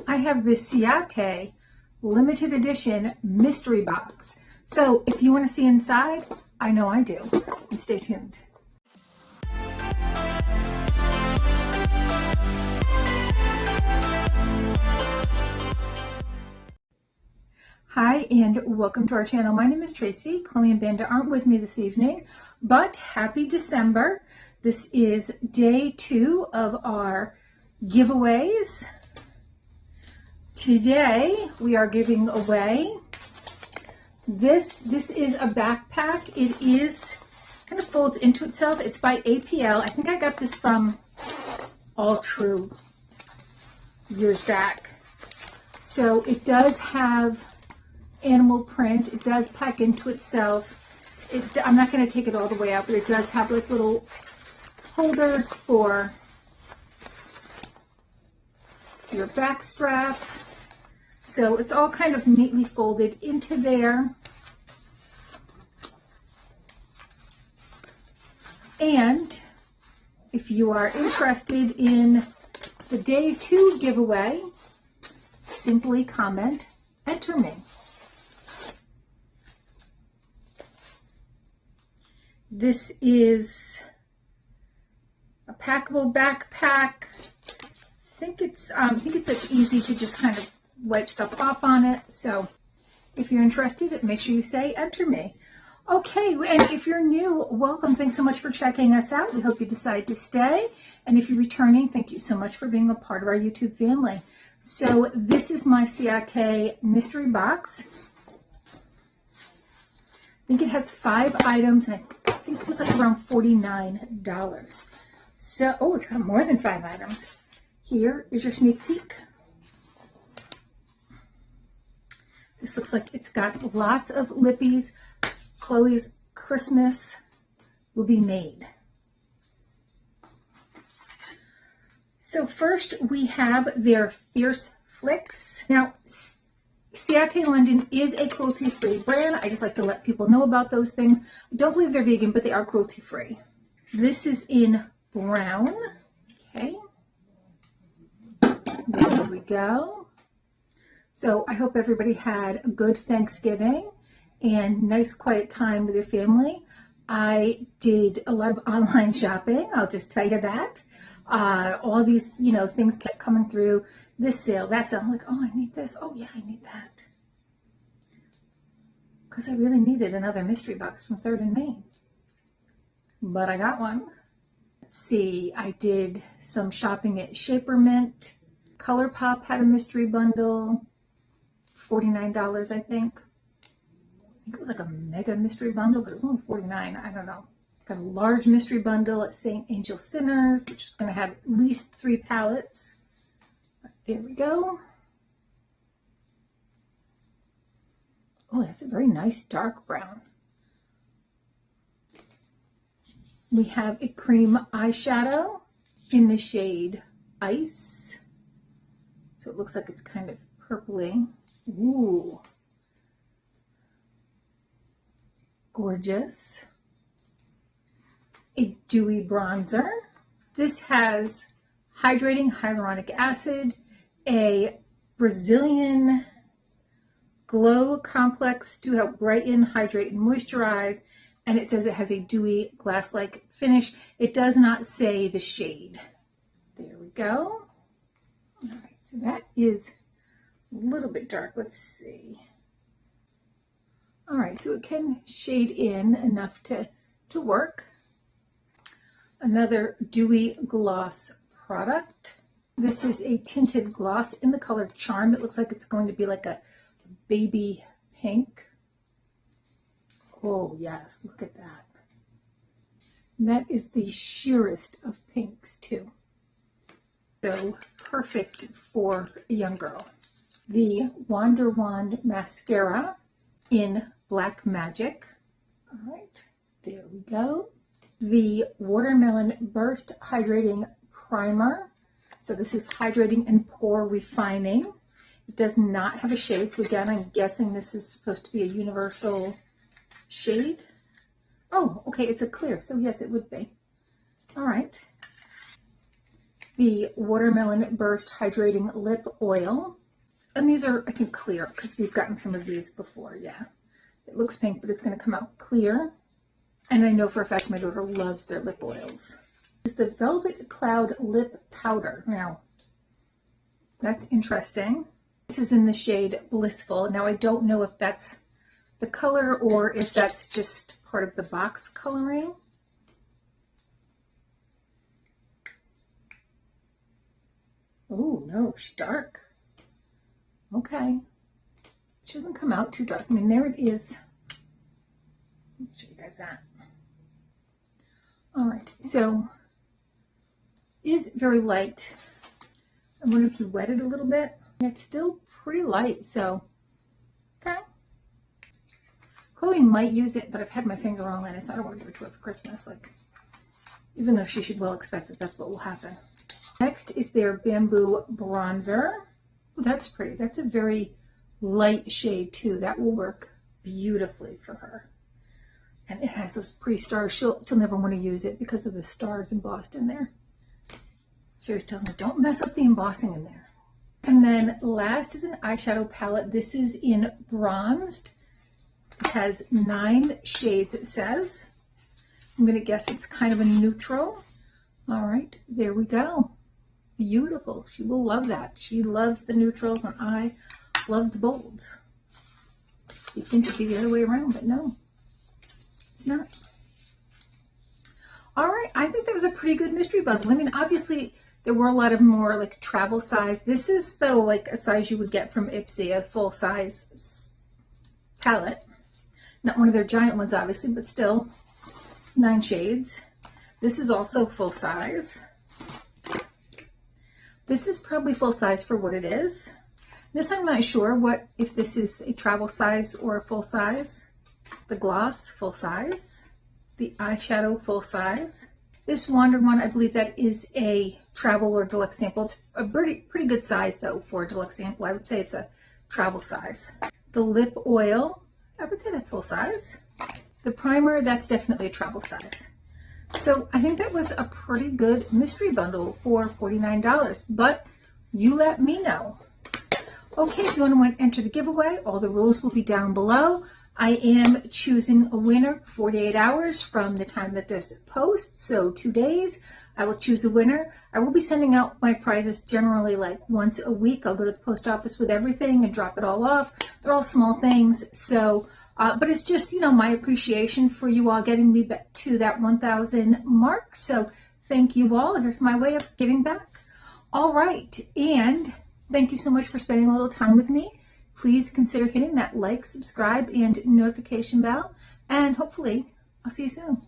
I have the Ciate limited edition mystery box. So if you want to see inside, I know I do. And stay tuned. Hi and welcome to our channel. My name is Tracy. Chloe Bandit aren't with me this evening, but happy December. This is day 2 of our giveaways. Today we are giving away this is a backpack. It is kind of folds into itself. It's by APL. I think I got this from All True years back. So it does have animal print. It does pack into itself. I'm not going to take it all the way out, but it does have like little holders for your back strap. So it's all kind of neatly folded into there. And if you are interested in the day 2 giveaway, simply comment, enter me. This is a packable backpack. I think it's like easy to just kind of wipe stuff off on it. So if you're interested, make sure you say enter me. Okay, and if you're new, welcome. Thanks so much for checking us out. We hope you decide to stay. And if you're returning, thank you so much for being a part of our YouTube family. So this is my Ciate mystery box. I think it has 5 items, and I think it was like around $49. So, oh, it's got more than 5 items. Here is your sneak peek. This looks like it's got lots of lippies. Chloe's Christmas will be made. So first we have their Fierce Flicks. Now, Ciate London is a cruelty-free brand. I just like to let people know about those things. I don't believe they're vegan, but they are cruelty-free. This is in brown. Okay. There we go. So I hope everybody had a good Thanksgiving and nice quiet time with your family. I did a lot of online shopping. I'll just tell you that. All these, things kept coming through. This sale, that sale. I'm like, oh, I need this. Oh, yeah, I need that. Because I really needed another mystery box from 3rd and Main. But I got one. Let's see. I did some shopping at Shaper Mint. ColourPop had a mystery bundle. $49, I think. I think it was like a mega mystery bundle, but it was only $49. I don't know. Got a large mystery bundle at St. Angel Sinners, which is going to have at least 3 palettes. There we go. Oh, that's a very nice dark brown. We have a cream eyeshadow in the shade Ice. So it looks like it's kind of purpley. Ooh. Gorgeous. A dewy bronzer. This has hydrating hyaluronic acid, a Brazilian glow complex to help brighten, hydrate, and moisturize, and it says it has a dewy glass-like finish. It does not say the shade. There we go. All right, so that is a little bit dark. Let's see. All right, so it can shade in enough to work. Another dewy gloss product. This is a tinted gloss in the color Charm. It looks like it's going to be like a baby pink. Oh yes, look at that. And that is the sheerest of pinks too. So perfect for a young girl. The Wonder Wand mascara in Black Magic. All right, there we go. The Watermelon Burst Hydrating Primer. So this is hydrating and pore refining. It does not have a shade, so again, I'm guessing this is supposed to be a universal shade. Oh, okay, it's a clear, so yes, it would be. All right. the Watermelon Burst Hydrating Lip Oil. And these are, I think, clear because we've gotten some of these before. Yeah, it looks pink, but it's going to come out clear. And I know for a fact my daughter loves their lip oils. This is the Velvet Cloud Lip Powder. Now, that's interesting. This is in the shade Blissful. Now, I don't know if that's the color or if that's just part of the box coloring. Oh, no, she's dark. Okay. She doesn't come out too dark. I mean, there it is. Let me show you guys that. All right, so it is very light. I wonder if you wet it a little bit. It's still pretty light, so okay. Chloe might use it, but I've had my finger on it, so I don't want to give it to her for Christmas. Like, even though she should well expect that that's what will happen. Next is their Bamboo Bronzer. Oh, that's pretty. That's a very light shade too. That will work beautifully for her. And it has those pretty stars. She'll never want to use it because of the stars embossed in there. She always tells me, don't mess up the embossing in there. And then last is an eyeshadow palette. This is in Bronzed. It has 9 shades, it says. I'm going to guess it's kind of a neutral. All right, there we go. Beautiful. She will love that. She loves the neutrals and I love the bolds. You'd think it'd be the other way around, but no, it's not. All right, I think that was a pretty good mystery bundle. I mean, obviously there were a lot of more like travel size. This is though like a size you would get from Ipsy, a full size palette. Not one of their giant ones, obviously, but still 9 shades. This is also full size. This is probably full size for what it is. This I'm not sure what if this is a travel size or a full size. The gloss, full size. The eyeshadow, full size. This Wander one, I believe that is a travel or deluxe sample. It's a pretty good size though for a deluxe sample. I would say it's a travel size. The lip oil, I would say that's full size. The primer, that's definitely a travel size. So I think that was a pretty good mystery bundle for $49, but you let me know. Okay, if you want to enter the giveaway, all the rules will be down below. I am choosing a winner 48 hours from the time that this posts, so 2 days. I will choose a winner. I will be sending out my prizes generally like once a week. I'll go to the post office with everything and drop it all off. They're all small things, so but it's just, you know, my appreciation for you all getting me back to that 1,000 mark. So thank you all. Here's my way of giving back. All right, and thank you so much for spending a little time with me. Please consider hitting that like, subscribe, and notification bell. And hopefully, I'll see you soon.